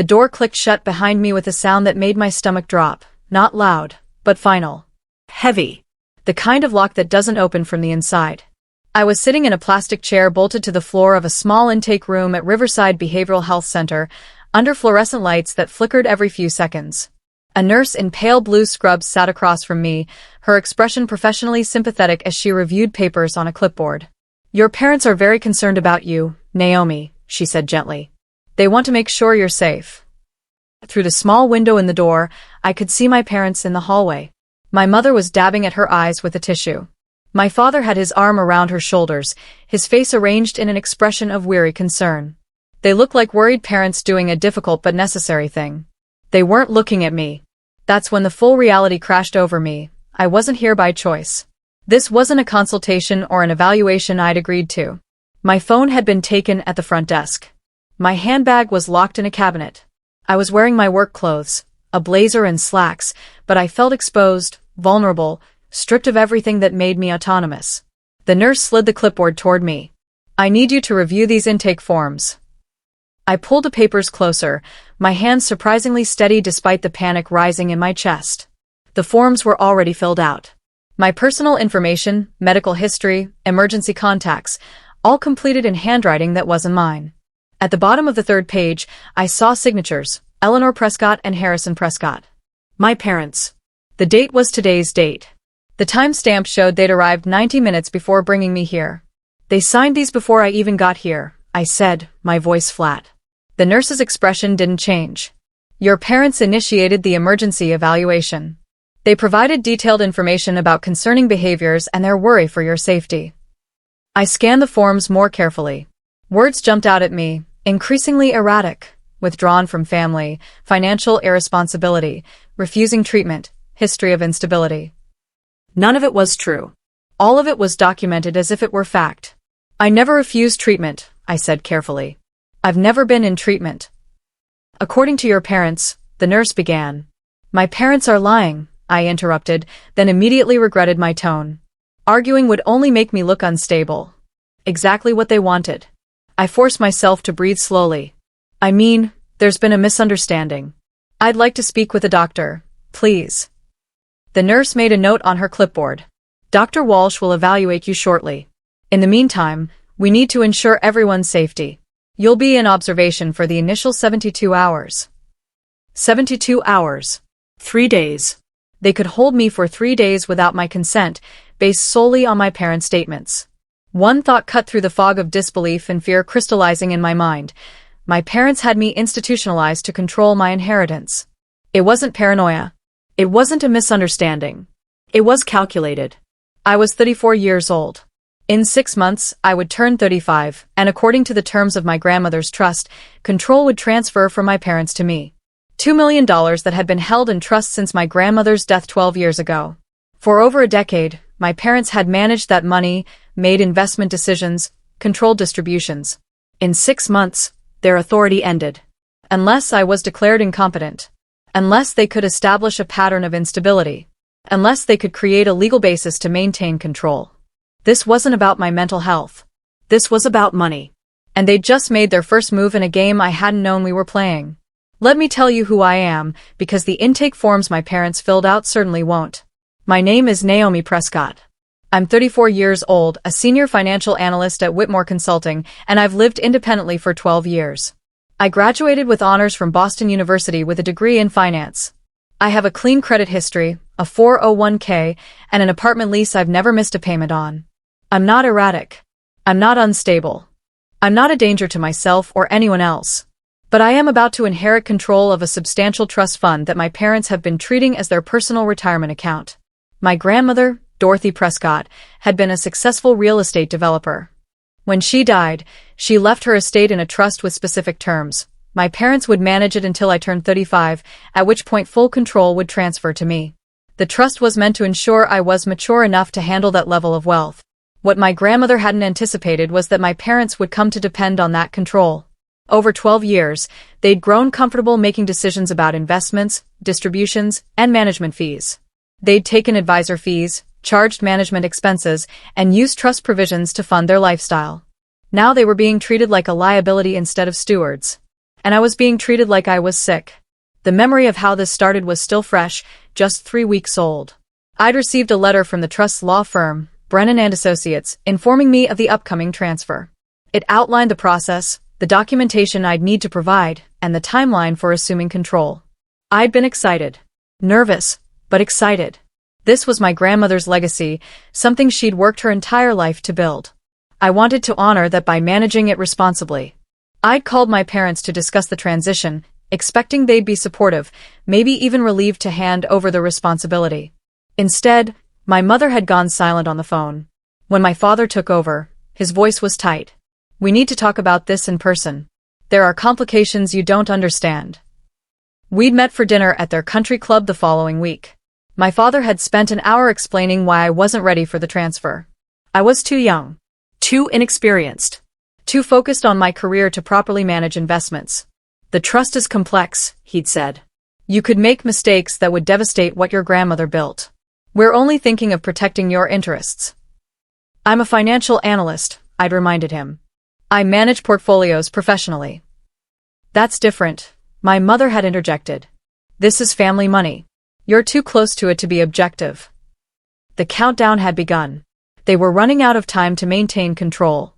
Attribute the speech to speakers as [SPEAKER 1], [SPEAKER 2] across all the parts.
[SPEAKER 1] The door clicked shut behind me with a sound that made my stomach drop, not loud, but final. Heavy. The kind of lock that doesn't open from the inside. I was sitting in a plastic chair bolted to the floor of a small intake room at Riverside Behavioral Health Center, under fluorescent lights that flickered every few seconds. A nurse in pale blue scrubs sat across from me, her expression professionally sympathetic as she reviewed papers on a clipboard. "Your parents are very concerned about you, Naomi," she said gently. "They want to make sure you're safe." Through the small window in the door, I could see my parents in the hallway. My mother was dabbing at her eyes with a tissue. My father had his arm around her shoulders, his face arranged in an expression of weary concern. They looked like worried parents doing a difficult but necessary thing. They weren't looking at me. That's when the full reality crashed over me. I wasn't here by choice. This wasn't a consultation or an evaluation I'd agreed to. My phone had been taken at the front desk. My handbag was locked in a cabinet. I was wearing my work clothes, a blazer and slacks, but I felt exposed, vulnerable, stripped of everything that made me autonomous. The nurse slid the clipboard toward me. "I need you to review these intake forms." I pulled the papers closer, my hands surprisingly steady despite the panic rising in my chest. The forms were already filled out. My personal information, medical history, emergency contacts, all completed in handwriting that wasn't mine. At the bottom of the third page, I saw signatures, Eleanor Prescott and Harrison Prescott. My parents. The date was today's date. The timestamp showed they'd arrived 90 minutes before bringing me here. "They signed these before I even got here," I said, my voice flat. The nurse's expression didn't change. "Your parents initiated the emergency evaluation. They provided detailed information about concerning behaviors and their worry for your safety." I scanned the forms more carefully. Words jumped out at me, increasingly erratic, withdrawn from family, financial irresponsibility, refusing treatment, history of instability. None of it was true. All of it was documented as if it were fact. "I never refused treatment," I said carefully. "I've never been in treatment." "According to your parents," the nurse began. "My parents are lying," I interrupted, then immediately regretted my tone. Arguing would only make me look unstable. Exactly what they wanted. I forced myself to breathe slowly. "I mean, there's been a misunderstanding. I'd like to speak with a doctor, please." The nurse made a note on her clipboard. "Dr. Walsh will evaluate you shortly. In the meantime, we need to ensure everyone's safety. You'll be in observation for the initial 72 hours. 72 hours. 3 days. They could hold me for 3 days without my consent, based solely on my parents' statements. One thought cut through the fog of disbelief and fear crystallizing in my mind. My parents had me institutionalized to control my inheritance. It wasn't paranoia. It wasn't a misunderstanding. It was calculated. I was 34 years old. In 6 months, I would turn 35, and according to the terms of my grandmother's trust, control would transfer from my parents to me. $2 million that had been held in trust since my grandmother's death 12 years ago. For over a decade, my parents had managed that money, made investment decisions, controlled distributions. In 6 months, their authority ended. Unless I was declared incompetent. Unless they could establish a pattern of instability. Unless they could create a legal basis to maintain control. This wasn't about my mental health. This was about money. And they'd just made their first move in a game I hadn't known we were playing. Let me tell you who I am, because the intake forms my parents filled out certainly won't. My name is Naomi Prescott. I'm 34 years old, a senior financial analyst at Whitmore Consulting, and I've lived independently for 12 years. I graduated with honors from Boston University with a degree in finance. I have a clean credit history, a 401k, and an apartment lease I've never missed a payment on. I'm not erratic. I'm not unstable. I'm not a danger to myself or anyone else. But I am about to inherit control of a substantial trust fund that my parents have been treating as their personal retirement account. My grandmother, Dorothy Prescott, had been a successful real estate developer. When she died, she left her estate in a trust with specific terms. My parents would manage it until I turned 35, at which point full control would transfer to me. The trust was meant to ensure I was mature enough to handle that level of wealth. What my grandmother hadn't anticipated was that my parents would come to depend on that control. Over 12 years, they'd grown comfortable making decisions about investments, distributions, and management fees. They'd taken advisor fees, charged management expenses, and used trust provisions to fund their lifestyle. Now they were being treated like a liability instead of stewards. and I was being treated like I was sick. The memory of how this started was still fresh, just 3 weeks old. I'd received a letter from the trust's law firm, Brennan and Associates, informing me of the upcoming transfer. It outlined the process, the documentation I'd need to provide, and the timeline for assuming control. I'd been excited. Nervous, but excited. This was my grandmother's legacy, something she'd worked her entire life to build. I wanted to honor that by managing it responsibly. I'd called my parents to discuss the transition, expecting they'd be supportive, maybe even relieved to hand over the responsibility. Instead, my mother had gone silent on the phone. When my father took over, his voice was tight. "We need to talk about this in person. There are complications you don't understand." We'd met for dinner at their country club the following week. My father had spent an hour explaining why I wasn't ready for the transfer. I was too young, too inexperienced, too focused on my career to properly manage investments. "The trust is complex," he'd said. "You could make mistakes that would devastate what your grandmother built. We're only thinking of protecting your interests." "I'm a financial analyst," I'd reminded him. "I manage portfolios professionally." "That's different," my mother had interjected. "This is family money. You're too close to it to be objective." The countdown had begun. They were running out of time to maintain control.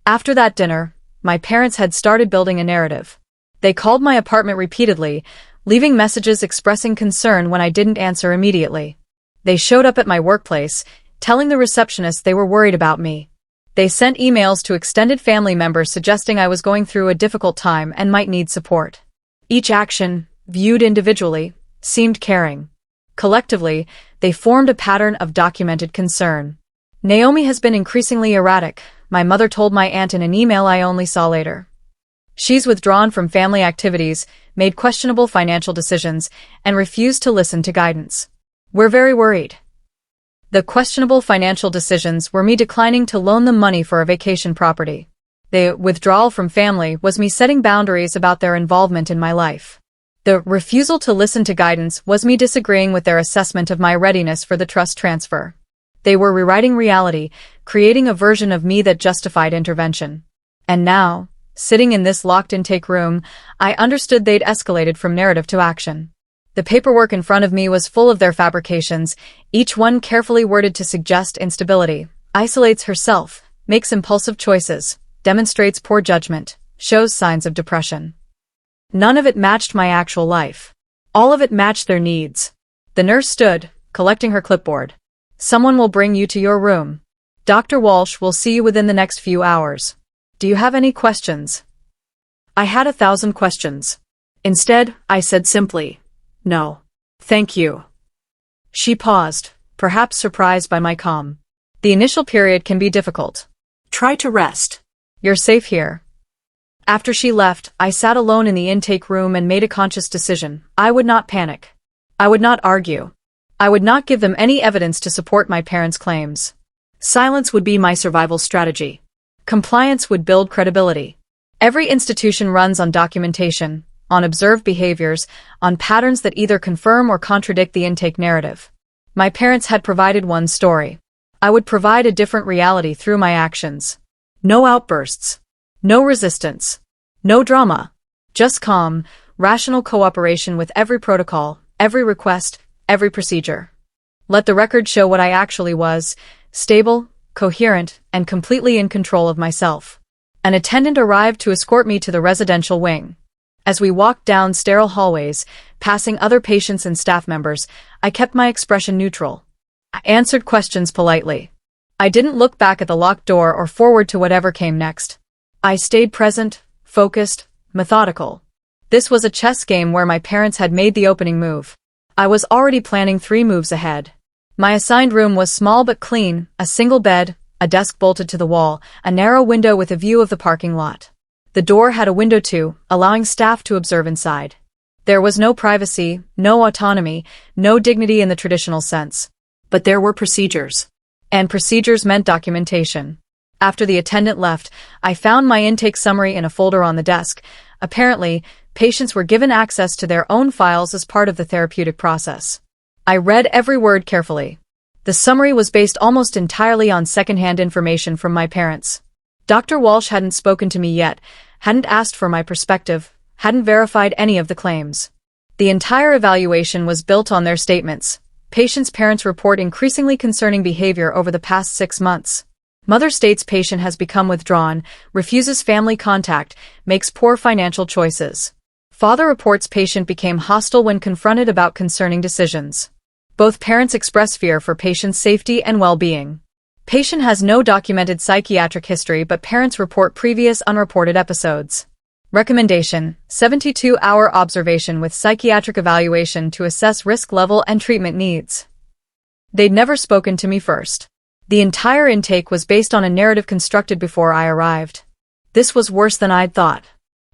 [SPEAKER 1] After that dinner, my parents had started building a narrative. They called my apartment repeatedly, leaving messages expressing concern when I didn't answer immediately. They showed up at my workplace, telling the receptionist they were worried about me. They sent emails to extended family members suggesting I was going through a difficult time and might need support. Each action, viewed individually, seemed caring. Collectively, they formed a pattern of documented concern. "Naomi has been increasingly erratic," my mother told my aunt in an email I only saw later. "She's withdrawn from family activities, made questionable financial decisions, and refused to listen to guidance. We're very worried." The questionable financial decisions were me declining to loan them money for a vacation property. The withdrawal from family was me setting boundaries about their involvement in my life. The refusal to listen to guidance was me disagreeing with their assessment of my readiness for the trust transfer. They were rewriting reality, creating a version of me that justified intervention. And now, sitting in this locked intake room, I understood they'd escalated from narrative to action. The paperwork in front of me was full of their fabrications, each one carefully worded to suggest instability, isolates herself, makes impulsive choices, demonstrates poor judgment, shows signs of depression. None of it matched my actual life. All of it matched their needs. The nurse stood, collecting her clipboard. "Someone will bring you to your room. Dr. Walsh will see you within the next few hours. Do you have any questions?" I had 1,000 questions. Instead, I said simply, "No. Thank you." She paused, perhaps surprised by my calm. "The initial period can be difficult. Try to rest. You're safe here." After she left, I sat alone in the intake room and made a conscious decision. I would not panic. I would not argue. I would not give them any evidence to support my parents' claims. Silence would be my survival strategy. Compliance would build credibility. Every institution runs on documentation, on observed behaviors, on patterns that either confirm or contradict the intake narrative. My parents had provided one story. I would provide a different reality through my actions. No outbursts. No resistance. No drama. Just calm, rational cooperation with every protocol, every request, every procedure. Let the record show what I actually was, stable, coherent, and completely in control of myself. An attendant arrived to escort me to the residential wing. As we walked down sterile hallways, passing other patients and staff members, I kept my expression neutral. I answered questions politely. I didn't look back at the locked door or forward to whatever came next. I stayed present, focused, methodical. This was a chess game where my parents had made the opening move. I was already planning 3 moves ahead. My assigned room was small but clean, a single bed, a desk bolted to the wall, a narrow window with a view of the parking lot. The door had a window too, allowing staff to observe inside. There was no privacy, no autonomy, no dignity in the traditional sense. But there were procedures. And procedures meant documentation. After the attendant left, I found my intake summary in a folder on the desk. Apparently, patients were given access to their own files as part of the therapeutic process. I read every word carefully. The summary was based almost entirely on secondhand information from my parents. Dr. Walsh hadn't spoken to me yet, hadn't asked for my perspective, hadn't verified any of the claims. The entire evaluation was built on their statements. Patient's parents report increasingly concerning behavior over the past 6 months. Mother states patient has become withdrawn, refuses family contact, makes poor financial choices. Father reports patient became hostile when confronted about concerning decisions. Both parents express fear for patient's safety and well-being. Patient has no documented psychiatric history, but parents report previous unreported episodes. Recommendation: 72-hour observation with psychiatric evaluation to assess risk level and treatment needs. They'd never spoken to me first. The entire intake was based on a narrative constructed before I arrived. This was worse than I'd thought.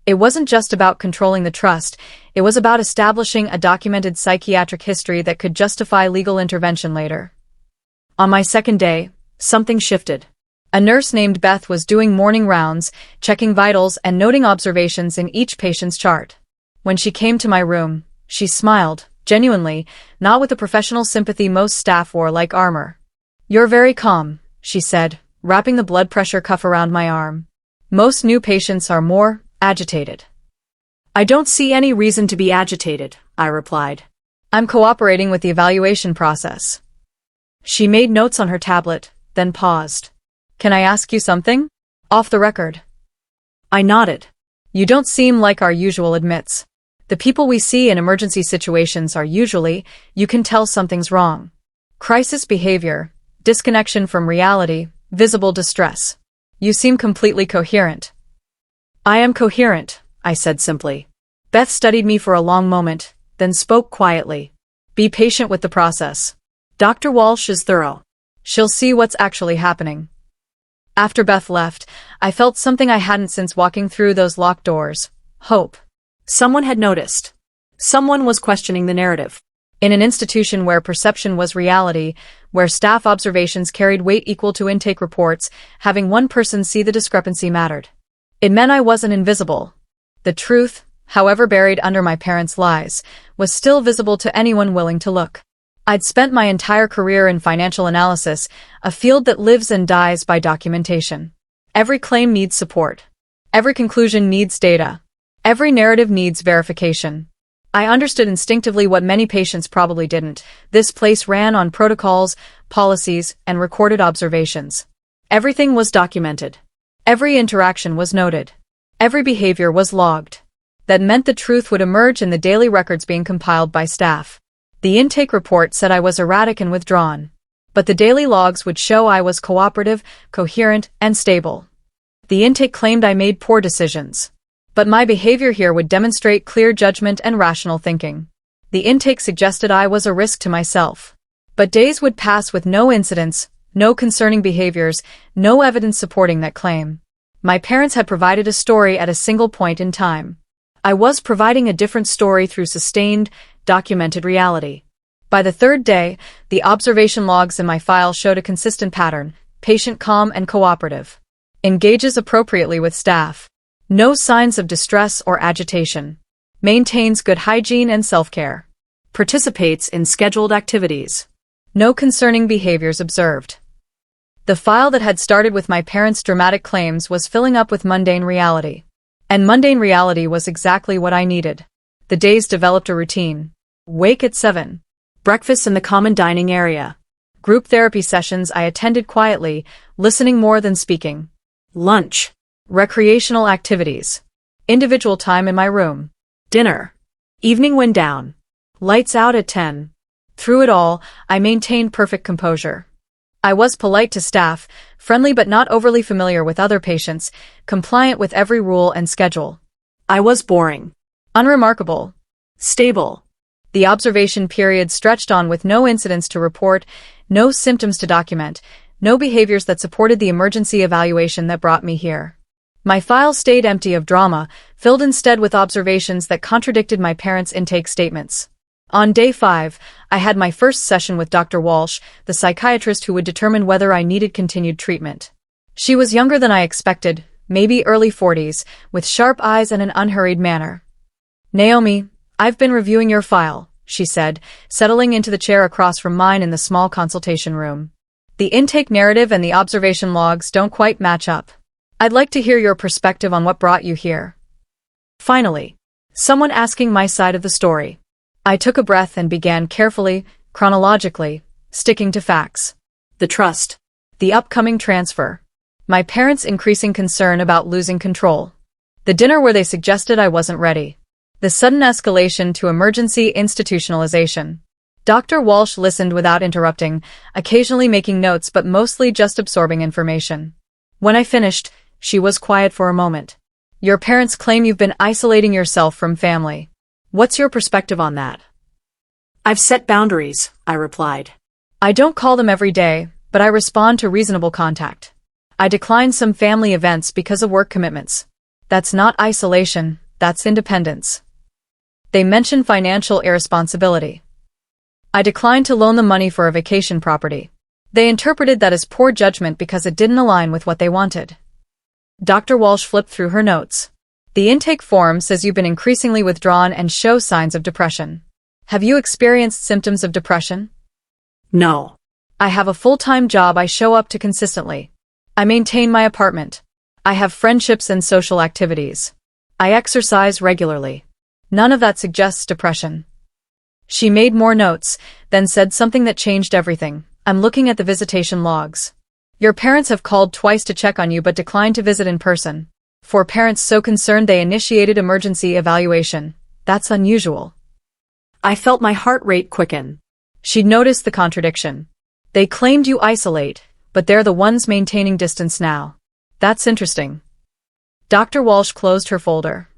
[SPEAKER 1] It wasn't just about controlling the trust, it was about establishing a documented psychiatric history that could justify legal intervention later. On my second day, something shifted. A nurse named Beth was doing morning rounds, checking vitals and noting observations in each patient's chart. When she came to my room, she smiled, genuinely, not with the professional sympathy most staff wore like armor. "You're very calm," she said, wrapping the blood pressure cuff around my arm. "Most new patients are more agitated." "I don't see any reason to be agitated," I replied. "I'm cooperating with the evaluation process." She made notes on her tablet, then paused. "Can I ask you something? Off the record?" I nodded. "You don't seem like our usual admits. The people we see in emergency situations are usually, you can tell something's wrong. Crisis behavior, disconnection from reality, visible distress. You seem completely coherent." "I am coherent," I said simply. Beth studied me for a long moment, then spoke quietly. "Be patient with the process. Dr. Walsh is thorough. She'll see what's actually happening." After Beth left, I felt something I hadn't since walking through those locked doors: hope. Someone had noticed. Someone was questioning the narrative. In an institution where perception was reality, where staff observations carried weight equal to intake reports, having one person see the discrepancy mattered. It meant I wasn't invisible. The truth, however buried under my parents' lies, was still visible to anyone willing to look. I'd spent my entire career in financial analysis, a field that lives and dies by documentation. Every claim needs support. Every conclusion needs data. Every narrative needs verification. I understood instinctively what many patients probably didn't. This place ran on protocols, policies, and recorded observations. Everything was documented. Every interaction was noted. Every behavior was logged. That meant the truth would emerge in the daily records being compiled by staff. The intake report said I was erratic and withdrawn. But the daily logs would show I was cooperative, coherent, and stable. The intake claimed I made poor decisions. But my behavior here would demonstrate clear judgment and rational thinking. The intake suggested I was a risk to myself. But days would pass with no incidents, no concerning behaviors, no evidence supporting that claim. My parents had provided a story at a single point in time. I was providing a different story through sustained, documented reality. By the third day, the observation logs in my file showed a consistent pattern: patient calm and cooperative. Engages appropriately with staff. No signs of distress or agitation. Maintains good hygiene and self-care. Participates in scheduled activities. No concerning behaviors observed. The file that had started with my parents' dramatic claims was filling up with mundane reality. And mundane reality was exactly what I needed. The days developed a routine. Wake at 7. Breakfast in the common dining area. Group therapy sessions I attended quietly, listening more than speaking. Lunch. Recreational activities. Individual time in my room. Dinner. Evening wind down. Lights out at 10. Through it all, I maintained perfect composure. I was polite to staff, friendly but not overly familiar with other patients, compliant with every rule and schedule. I was boring. Unremarkable. Stable. The observation period stretched on with no incidents to report, no symptoms to document, no behaviors that supported the emergency evaluation that brought me here. My file stayed empty of drama, filled instead with observations that contradicted my parents' intake statements. On day 5, I had my first session with Dr. Walsh, the psychiatrist who would determine whether I needed continued treatment. She was younger than I expected, maybe early 40s, with sharp eyes and an unhurried manner. "Naomi, I've been reviewing your file," she said, settling into the chair across from mine in the small consultation room. "The intake narrative and the observation logs don't quite match up. I'd like to hear your perspective on what brought you here." Finally, Someone asking my side of the story. I took a breath and began carefully, chronologically, sticking to facts. The trust. The upcoming transfer. My parents' increasing concern about losing control. The dinner where they suggested I wasn't ready. The sudden escalation to emergency institutionalization. Dr. Walsh listened without interrupting, occasionally making notes but mostly just absorbing information. When I finished, she was quiet for a moment. Your parents claim you've been isolating yourself from family. What's your perspective on that?
[SPEAKER 2] I've set boundaries, I replied.
[SPEAKER 1] I don't call them every day, but I respond to reasonable contact. I decline some family events because of work commitments. That's not isolation, that's independence. They mention financial irresponsibility. I declined to loan them money for a vacation property. They interpreted that as poor judgment because it didn't align with what they wanted. Dr. Walsh flipped through her notes. The intake form says you've been increasingly withdrawn and show signs of depression. Have you experienced symptoms of depression?
[SPEAKER 2] No.
[SPEAKER 1] I have a full-time job I show up to consistently. I maintain my apartment. I have friendships and social activities. I exercise regularly. None of that suggests depression. She made more notes, then said something that changed everything. I'm looking at the visitation logs. Your parents have called twice to check on you but declined to visit in person. For parents so concerned they initiated emergency evaluation. That's unusual.
[SPEAKER 2] I felt my heart rate quicken.
[SPEAKER 1] She'd noticed the contradiction. They claimed you isolate, but they're the ones maintaining distance now. That's interesting. Dr. Walsh closed her folder.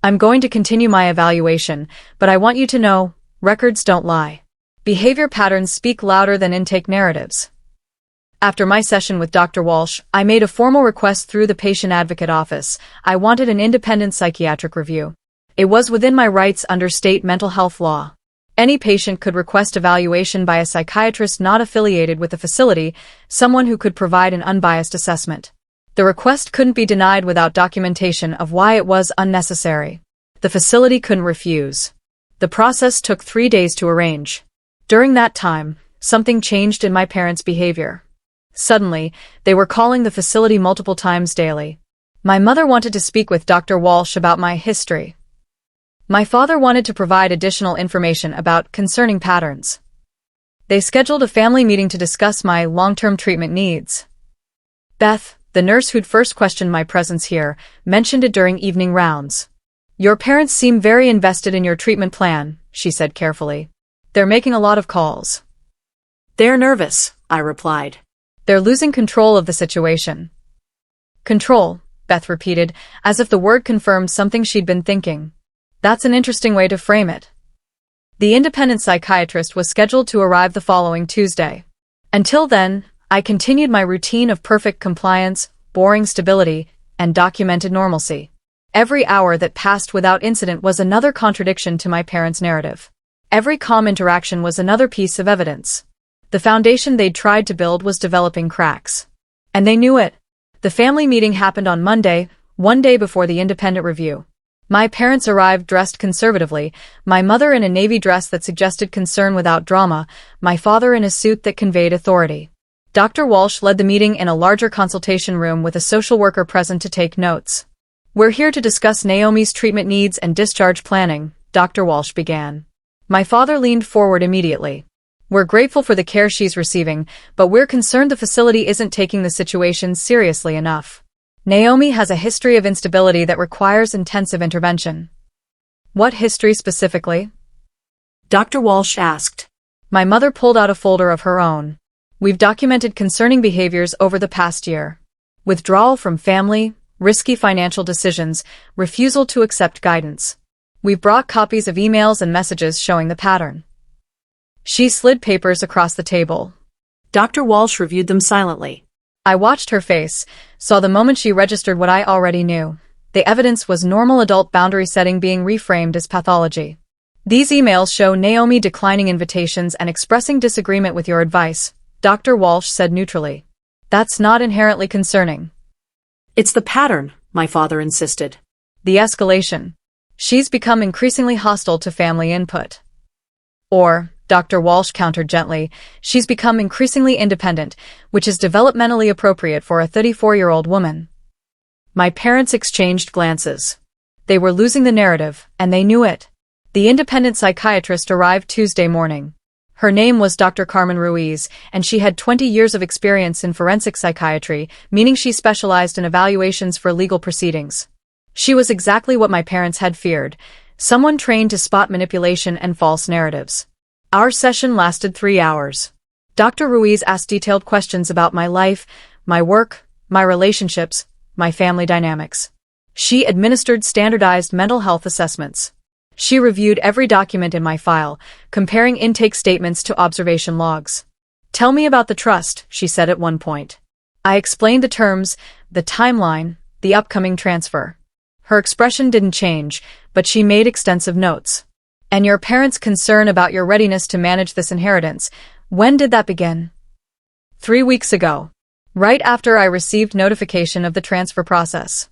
[SPEAKER 1] I'm going to continue my evaluation, but I want you to know, records don't lie. Behavior patterns speak louder than intake narratives. After my session with Dr. Walsh, I made a formal request through the patient advocate office. I wanted an independent psychiatric review. It was within my rights under state mental health law. Any patient could request evaluation by a psychiatrist not affiliated with the facility, someone who could provide an unbiased assessment. The request couldn't be denied without documentation of why it was unnecessary. The facility couldn't refuse. The process took 3 days to arrange. During that time, something changed in my parents' behavior. Suddenly, they were calling the facility multiple times daily. My mother wanted to speak with Dr. Walsh about my history. My father wanted to provide additional information about concerning patterns. They scheduled a family meeting to discuss my long-term treatment needs. Beth, the nurse who'd first questioned my presence here, mentioned it during evening rounds. Your parents seem very invested in your treatment plan, she said carefully. They're making a lot of calls.
[SPEAKER 2] They're nervous, I replied.
[SPEAKER 1] They're losing control of the situation. Control, Beth repeated, as if the word confirmed something she'd been thinking. That's an interesting way to frame it. The independent psychiatrist was scheduled to arrive the following Tuesday. Until then, I continued my routine of perfect compliance, boring stability, and documented normalcy. Every hour that passed without incident was another contradiction to my parents' narrative. Every calm interaction was another piece of evidence. The foundation they'd tried to build was developing cracks. And they knew it. The family meeting happened on Monday, one day before the independent review. My parents arrived dressed conservatively, my mother in a navy dress that suggested concern without drama, my father in a suit that conveyed authority. Dr. Walsh led the meeting in a larger consultation room with a social worker present to take notes. We're here to discuss Naomi's treatment needs and discharge planning, Dr. Walsh began. My father leaned forward immediately. We're grateful for the care she's receiving, but we're concerned the facility isn't taking the situation seriously enough. Naomi has a history of instability that requires intensive intervention. What history specifically?
[SPEAKER 2] Dr. Walsh asked.
[SPEAKER 1] My mother pulled out a folder of her own. We've documented concerning behaviors over the past year. Withdrawal from family, risky financial decisions, refusal to accept guidance. We've brought copies of emails and messages showing the pattern. She slid papers across the table.
[SPEAKER 2] Dr. Walsh reviewed them silently.
[SPEAKER 1] I watched her face, saw the moment she registered what I already knew. The evidence was normal adult boundary setting being reframed as pathology. These emails show Naomi declining invitations and expressing disagreement with your advice, Dr. Walsh said neutrally. That's not inherently concerning.
[SPEAKER 2] It's the pattern, my father insisted.
[SPEAKER 1] The escalation. She's become increasingly hostile to family input. Or, Dr. Walsh countered gently, she's become increasingly independent, which is developmentally appropriate for a 34-year-old woman. My parents exchanged glances. They were losing the narrative, and they knew it. The independent psychiatrist arrived Tuesday morning. Her name was Dr. Carmen Ruiz, and she had 20 years of experience in forensic psychiatry, meaning she specialized in evaluations for legal proceedings. She was exactly what my parents had feared, someone trained to spot manipulation and false narratives. Our session lasted 3 hours. Dr. Ruiz asked detailed questions about my life, my work, my relationships, my family dynamics. She administered standardized mental health assessments. She reviewed every document in my file, comparing intake statements to observation logs. "Tell me about the trust," she said at one point. I explained the terms, the timeline, the upcoming transfer. Her expression didn't change, but she made extensive notes. "And your parents' concern about your readiness to manage this inheritance, when did that begin?" 3 weeks ago. Right after I received notification of the transfer process.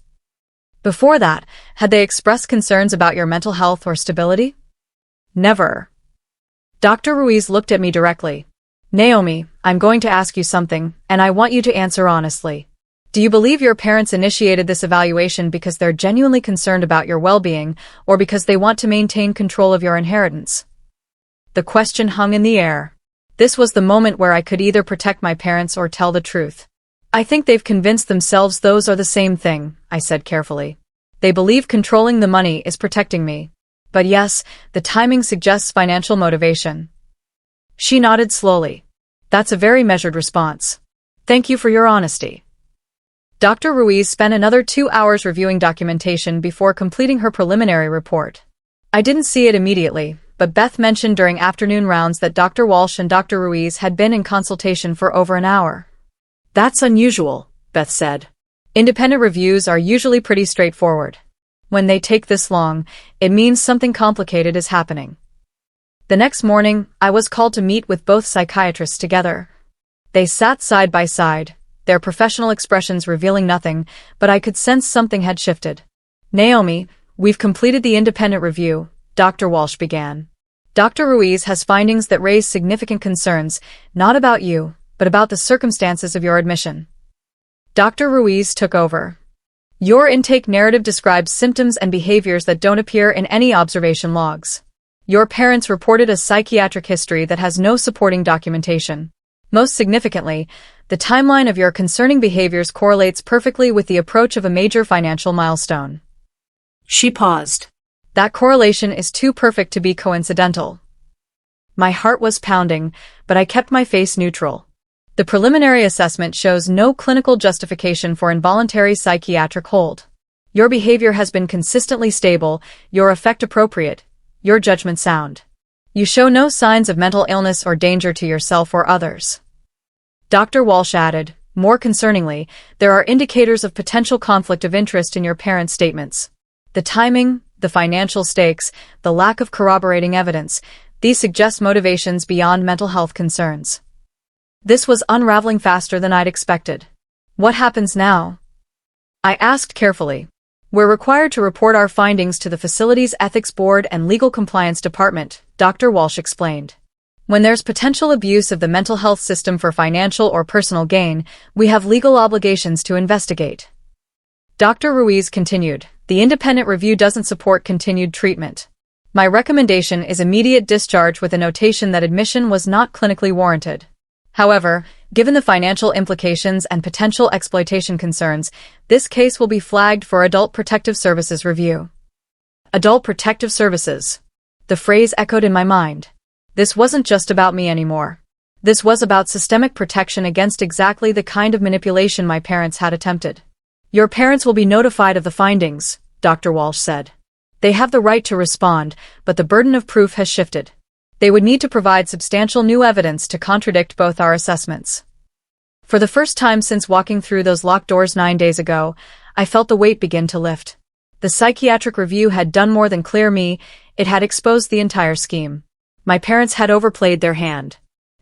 [SPEAKER 1] Before that, had they expressed concerns about your mental health or stability? Never. Dr. Ruiz looked at me directly. "Naomi, I'm going to ask you something, and I want you to answer honestly. Do you believe your parents initiated this evaluation because they're genuinely concerned about your well-being, or because they want to maintain control of your inheritance?" The question hung in the air. This was the moment where I could either protect my parents or tell the truth. "I think they've convinced themselves those are the same thing," I said carefully. "They believe controlling the money is protecting me. But yes, the timing suggests financial motivation." She nodded slowly. "That's a very measured response. Thank you for your honesty." Dr. Ruiz spent another 2 hours reviewing documentation before completing her preliminary report. I didn't see it immediately, but Beth mentioned during afternoon rounds that Dr. Walsh and Dr. Ruiz had been in consultation for over an hour. "That's unusual," Beth said. "Independent reviews are usually pretty straightforward. When they take this long, it means something complicated is happening." The next morning, I was called to meet with both psychiatrists together. They sat side by side, their professional expressions revealing nothing, but I could sense something had shifted. "Naomi, we've completed the independent review," Dr. Walsh began. "Dr. Ruiz has findings that raise significant concerns, not about you, but about the circumstances of your admission." Dr. Ruiz took over. "Your intake narrative describes symptoms and behaviors that don't appear in any observation logs. Your parents reported a psychiatric history that has no supporting documentation. Most significantly, the timeline of your concerning behaviors correlates perfectly with the approach of a major financial milestone." She paused. "That correlation is too perfect to be coincidental." My heart was pounding, but I kept my face neutral. "The preliminary assessment shows no clinical justification for involuntary psychiatric hold. Your behavior has been consistently stable, your affect appropriate, your judgment sound. You show no signs of mental illness or danger to yourself or others." Dr. Walsh added, "More concerningly, there are indicators of potential conflict of interest in your parents' statements. The timing, the financial stakes, the lack of corroborating evidence, these suggest motivations beyond mental health concerns." This was unraveling faster than I'd expected. "What happens now?" I asked carefully. "We're required to report our findings to the facility's ethics board and legal compliance department," Dr. Walsh explained. "When there's potential abuse of the mental health system for financial or personal gain, we have legal obligations to investigate." Dr. Ruiz continued, "The independent review doesn't support continued treatment. My recommendation is immediate discharge with a notation that admission was not clinically warranted. However, given the financial implications and potential exploitation concerns, this case will be flagged for Adult Protective Services review." Adult Protective Services. The phrase echoed in my mind. This wasn't just about me anymore. This was about systemic protection against exactly the kind of manipulation my parents had attempted. "Your parents will be notified of the findings," Dr. Walsh said. "They have the right to respond, but the burden of proof has shifted. They would need to provide substantial new evidence to contradict both our assessments." For the first time since walking through those locked doors 9 days ago, I felt the weight begin to lift. The psychiatric review had done more than clear me, it had exposed the entire scheme. My parents had overplayed their hand.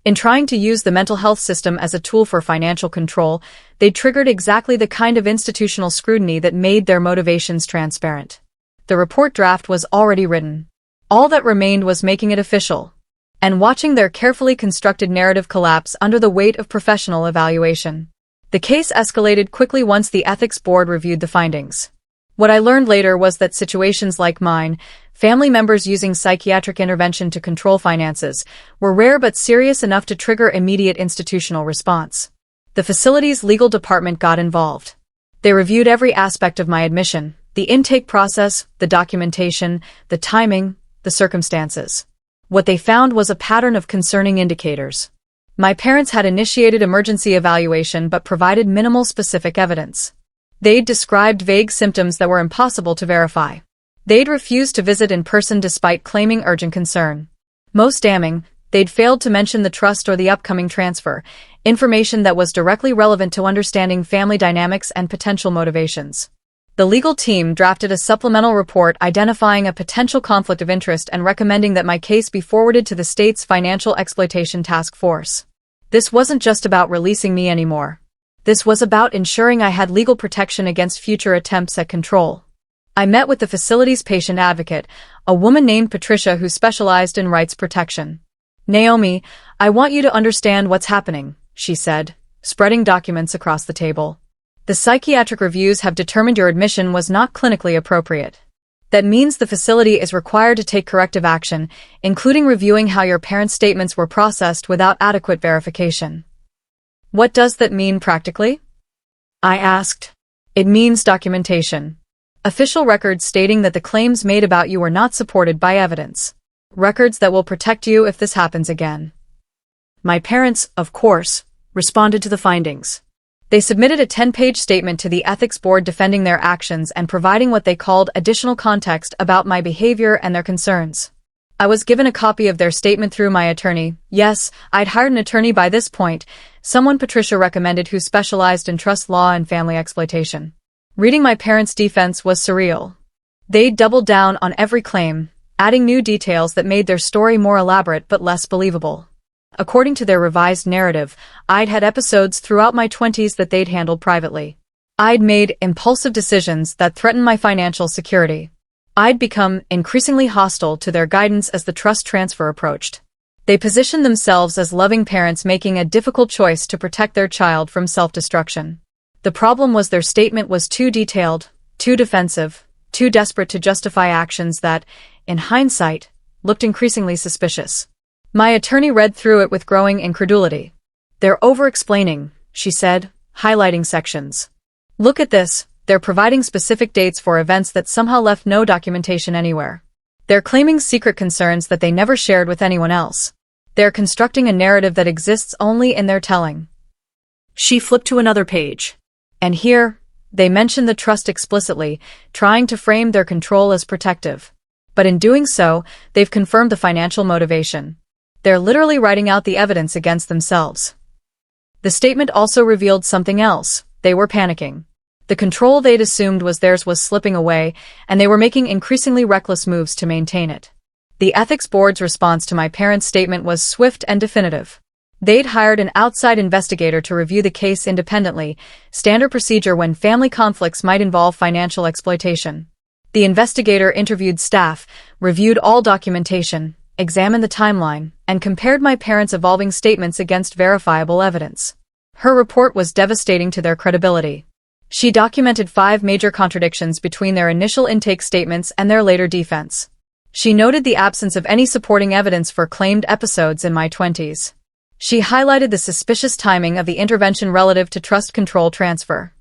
[SPEAKER 1] In trying to use the mental health system as a tool for financial control, they triggered exactly the kind of institutional scrutiny that made their motivations transparent. The report draft was already written. All that remained was making it official, and watching their carefully constructed narrative collapse under the weight of professional evaluation. The case escalated quickly once the ethics board reviewed the findings. What I learned later was that situations like mine, family members using psychiatric intervention to control finances, were rare but serious enough to trigger immediate institutional response. The facility's legal department got involved. They reviewed every aspect of my admission, the intake process, the documentation, the timing, the circumstances. What they found was a pattern of concerning indicators. My parents had initiated emergency evaluation but provided minimal specific evidence. They'd described vague symptoms that were impossible to verify. They'd refused to visit in person despite claiming urgent concern. Most damning, they'd failed to mention the trust or the upcoming transfer, information that was directly relevant to understanding family dynamics and potential motivations. The legal team drafted a supplemental report identifying a potential conflict of interest and recommending that my case be forwarded to the state's Financial Exploitation Task Force. This wasn't just about releasing me anymore. This was about ensuring I had legal protection against future attempts at control. I met with the facility's patient advocate, a woman named Patricia who specialized in rights protection. "Naomi, I want you to understand what's happening," she said, spreading documents across the table. "The psychiatric reviews have determined your admission was not clinically appropriate. That means the facility is required to take corrective action, including reviewing how your parents' statements were processed without adequate verification." "What does that mean practically?" I asked. "It means documentation. Official records stating that the claims made about you were not supported by evidence. Records that will protect you if this happens again." My parents, of course, responded to the findings. They submitted a 10-page statement to the ethics board defending their actions and providing what they called additional context about my behavior and their concerns. I was given a copy of their statement through my attorney. Yes, I'd hired an attorney by this point, someone Patricia recommended who specialized in trust law and family exploitation. Reading my parents' defense was surreal. They doubled down on every claim, adding new details that made their story more elaborate but less believable. According to their revised narrative, I'd had episodes throughout my 20s that they'd handled privately. I'd made impulsive decisions that threatened my financial security. I'd become increasingly hostile to their guidance as the trust transfer approached. They positioned themselves as loving parents making a difficult choice to protect their child from self-destruction. The problem was their statement was too detailed, too defensive, too desperate to justify actions that, in hindsight, looked increasingly suspicious. My attorney read through it with growing incredulity. "They're over-explaining," she said, highlighting sections. "Look at this. They're providing specific dates for events that somehow left no documentation anywhere. They're claiming secret concerns that they never shared with anyone else. They're constructing a narrative that exists only in their telling." She flipped to another page. "And here, they mention the trust explicitly, trying to frame their control as protective. But in doing so, they've confirmed the financial motivation. They're literally writing out the evidence against themselves." The statement also revealed something else. They were panicking. The control they'd assumed was theirs was slipping away, and they were making increasingly reckless moves to maintain it. The ethics board's response to my parents' statement was swift and definitive. They'd hired an outside investigator to review the case independently, standard procedure when family conflicts might involve financial exploitation. The investigator interviewed staff, reviewed all documentation, examined the timeline, and compared my parents' evolving statements against verifiable evidence. Her report was devastating to their credibility. She documented 5 major contradictions between their initial intake statements and their later defense. She noted the absence of any supporting evidence for claimed episodes in my 20s. She highlighted the suspicious timing of the intervention relative to trust control transfer.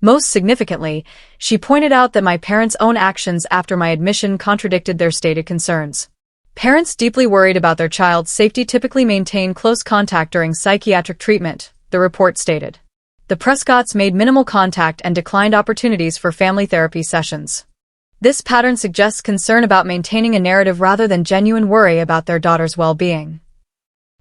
[SPEAKER 1] Most significantly, she pointed out that my parents' own actions after my admission contradicted their stated concerns. Parents deeply worried about their child's safety typically maintain close contact during psychiatric treatment, the report stated. The Prescotts made minimal contact and declined opportunities for family therapy sessions. This pattern suggests concern about maintaining a narrative rather than genuine worry about their daughter's well-being.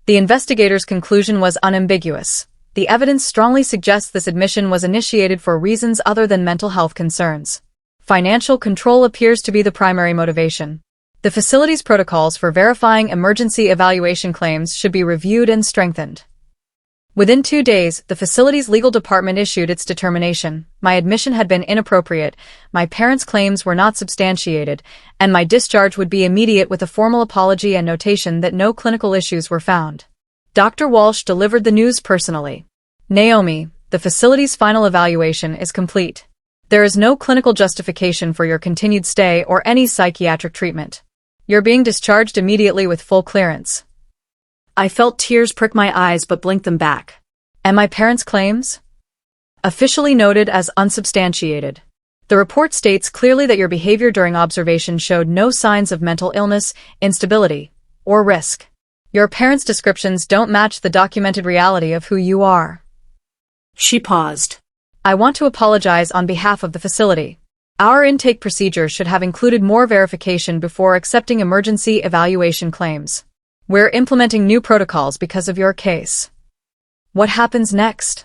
[SPEAKER 1] The investigator's conclusion was unambiguous. The evidence strongly suggests this admission was initiated for reasons other than mental health concerns. Financial control appears to be the primary motivation. The facility's protocols for verifying emergency evaluation claims should be reviewed and strengthened. Within 2 days, the facility's legal department issued its determination. My admission had been inappropriate, my parents' claims were not substantiated, and my discharge would be immediate with a formal apology and notation that no clinical issues were found. Dr. Walsh delivered the news personally. "Naomi, the facility's final evaluation is complete. There is no clinical justification for your continued stay or any psychiatric treatment. You're being discharged immediately with full clearance.
[SPEAKER 2] I felt tears prick my eyes but blinked them back.
[SPEAKER 1] And my parents' claims? Officially noted as unsubstantiated. The report states clearly that your behavior during observation showed no signs of mental illness, instability, or risk. Your parents' descriptions don't match the documented reality of who you are.
[SPEAKER 2] She paused.
[SPEAKER 1] I want to apologize on behalf of the facility. Our intake procedure should have included more verification before accepting emergency evaluation claims. We're implementing new protocols because of your case. What happens next?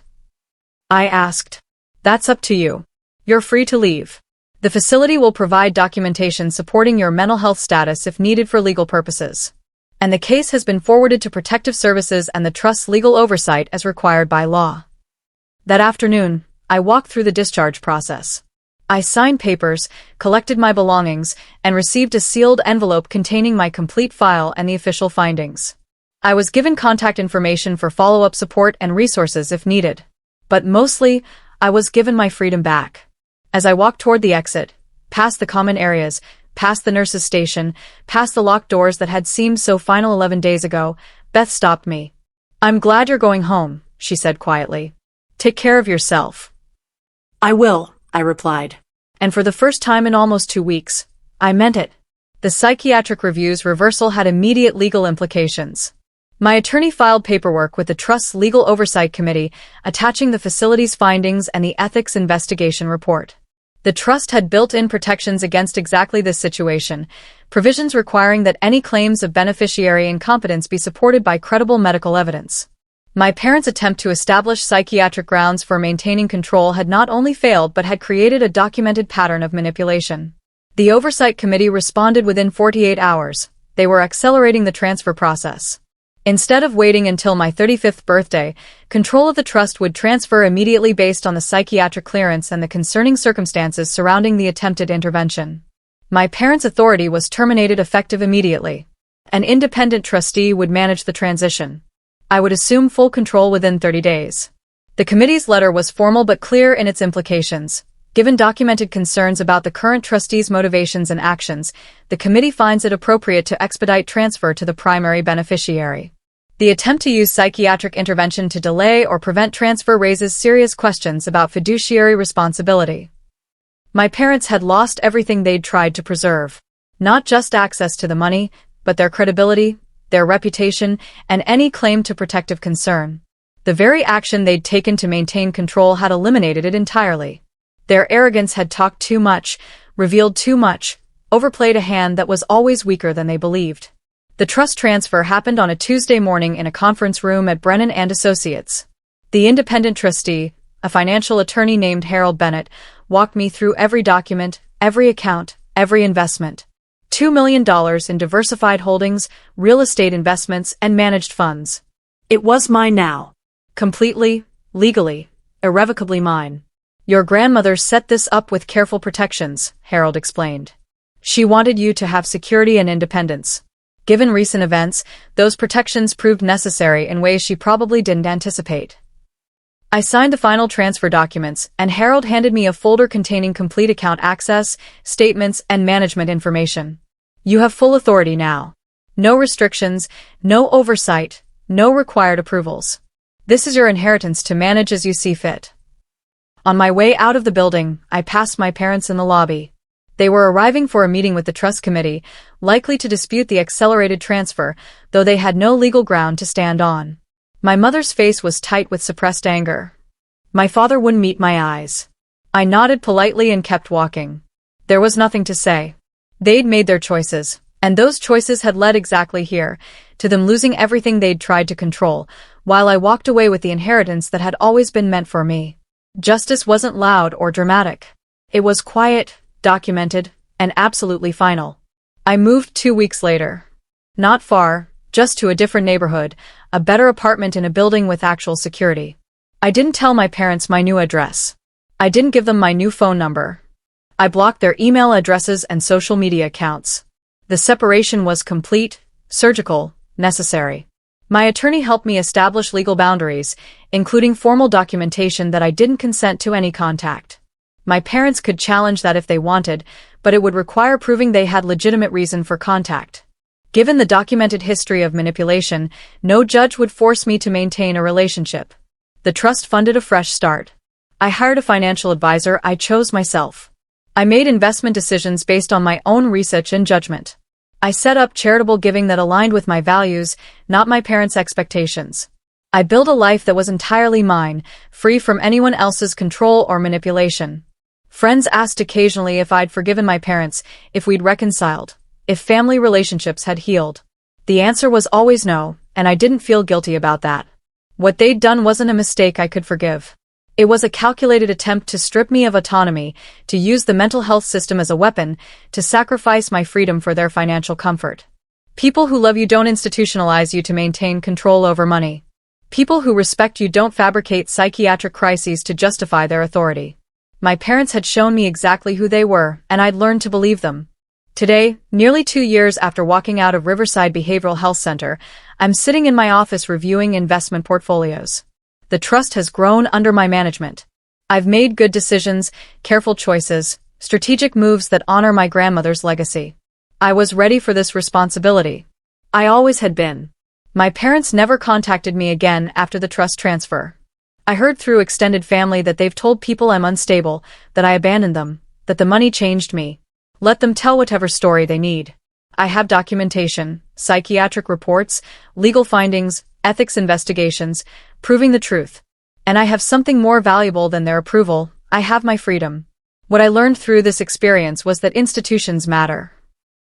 [SPEAKER 1] I asked. That's up to you. You're free to leave. The facility will provide documentation supporting your mental health status if needed for legal purposes. And the case has been forwarded to Protective Services and the Trust's legal oversight as required by law. That afternoon, I walked through the discharge process. I signed papers, collected my belongings, and received a sealed envelope containing my complete file and the official findings. I was given contact information for follow-up support and resources if needed. But mostly, I was given my freedom back. As I walked toward the exit, past the common areas, past the nurse's station, past the locked doors that had seemed so final 11 days ago, Beth stopped me. "I'm glad you're going home," she said quietly. "Take care of yourself."
[SPEAKER 2] "I will," I replied.
[SPEAKER 1] And for the first time in almost 2 weeks, I meant it. The psychiatric review's reversal had immediate legal implications. My attorney filed paperwork with the Trust's Legal Oversight Committee, attaching the facility's findings and the ethics investigation report. The Trust had built-in protections against exactly this situation, provisions requiring that any claims of beneficiary incompetence be supported by credible medical evidence. My parents' attempt to establish psychiatric grounds for maintaining control had not only failed but had created a documented pattern of manipulation. The Oversight Committee responded within 48 hours. They were accelerating the transfer process. Instead of waiting until my 35th birthday, control of the Trust would transfer immediately based on the psychiatric clearance and the concerning circumstances surrounding the attempted intervention. My parents' authority was terminated effective immediately. An independent trustee would manage the transition. I would assume full control within 30 days. The committee's letter was formal but clear in its implications. Given documented concerns about the current trustee's motivations and actions, the committee finds it appropriate to expedite transfer to the primary beneficiary. The attempt to use psychiatric intervention to delay or prevent transfer raises serious questions about fiduciary responsibility. My parents had lost everything they'd tried to preserve. Not just access to the money, but their credibility, their reputation, and any claim to protective concern. The very action they'd taken to maintain control had eliminated it entirely. Their arrogance had talked too much, revealed too much, overplayed a hand that was always weaker than they believed. The trust transfer happened on a Tuesday morning in a conference room at Brennan & Associates. The independent trustee, a financial attorney named Harold Bennett, walked me through every document, every account, every investment. $2 million in diversified holdings, real estate investments, and managed funds. It was mine now. Completely, legally, irrevocably mine. Your grandmother set this up with careful protections, Harold explained. She wanted you to have security and independence. Given recent events, those protections proved necessary in ways she probably didn't anticipate. I signed the final transfer documents, and Harold handed me a folder containing complete account access, statements, and management information. You have full authority now. No restrictions, no oversight, no required approvals. This is your inheritance to manage as you see fit. On my way out of the building, I passed my parents in the lobby. They were arriving for a meeting with the trust committee, likely to dispute the accelerated transfer, though they had no legal ground to stand on. My mother's face was tight with suppressed anger. My father wouldn't meet my eyes. I nodded politely and kept walking. There was nothing to say. They'd made their choices, and those choices had led exactly here, to them losing everything they'd tried to control, while I walked away with the inheritance that had always been meant for me. Justice wasn't loud or dramatic. It was quiet, documented, and absolutely final. I moved 2 weeks later. Not far, just to a different neighborhood, a better apartment in a building with actual security. I didn't tell my parents my new address. I didn't give them my new phone number. I blocked their email addresses and social media accounts. The separation was complete, surgical, necessary. My attorney helped me establish legal boundaries, including formal documentation that I didn't consent to any contact. My parents could challenge that if they wanted, but it would require proving they had legitimate reason for contact. Given the documented history of manipulation, no judge would force me to maintain a relationship. The trust funded a fresh start. I hired a financial advisor I chose myself. I made investment decisions based on my own research and judgment. I set up charitable giving that aligned with my values, not my parents' expectations. I built a life that was entirely mine, free from anyone else's control or manipulation. Friends asked occasionally if I'd forgiven my parents, if we'd reconciled, if family relationships had healed. The answer was always no, and I didn't feel guilty about that. What they'd done wasn't a mistake I could forgive. It was a calculated attempt to strip me of autonomy, to use the mental health system as a weapon, to sacrifice my freedom for their financial comfort. People who love you don't institutionalize you to maintain control over money. People who respect you don't fabricate psychiatric crises to justify their authority. My parents had shown me exactly who they were, and I'd learned to believe them. Today, nearly 2 years after walking out of Riverside Behavioral Health Center, I'm sitting in my office reviewing investment portfolios. The trust has grown under my management. I've made good decisions, careful choices, strategic moves that honor my grandmother's legacy. I was ready for this responsibility. I always had been. My parents never contacted me again after the trust transfer. I heard through extended family that they've told people I'm unstable, that I abandoned them, that the money changed me. Let them tell whatever story they need. I have documentation, psychiatric reports, legal findings, ethics investigations, proving the truth. And I have something more valuable than their approval. I have my freedom. What I learned through this experience was that institutions matter.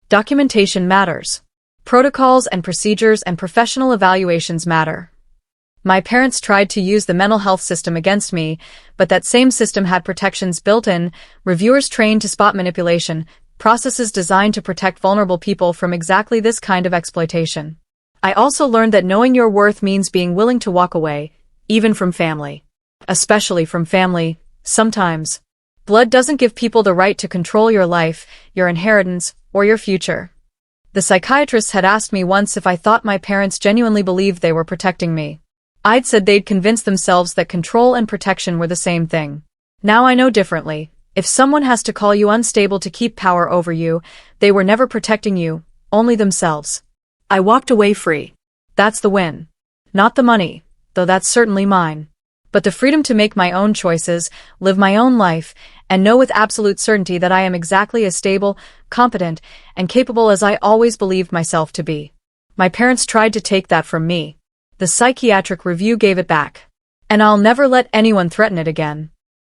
[SPEAKER 1] Documentation matters. Protocols and procedures and professional evaluations matter. My parents tried to use the mental health system against me, but that same system had protections built in, reviewers trained to spot manipulation, processes designed to protect vulnerable people from exactly this kind of exploitation. I also learned that knowing your worth means being willing to walk away, even from family. Especially from family, sometimes. Blood doesn't give people the right to control your life, your inheritance, or your future. The psychiatrist had asked me once if I thought my parents genuinely believed they were protecting me. I'd said they'd convinced themselves that control and protection were the same thing. Now I know differently. If someone has to call you unstable to keep power over you, they were never protecting you, only themselves. I walked away free. That's the win. Not the money, though that's certainly mine. But the freedom to make my own choices, live my own life, and know with absolute certainty that I am exactly as stable, competent, and capable as I always believed myself to be. My parents tried to take that from me. The psychiatric review gave it back. And I'll never let anyone threaten it again.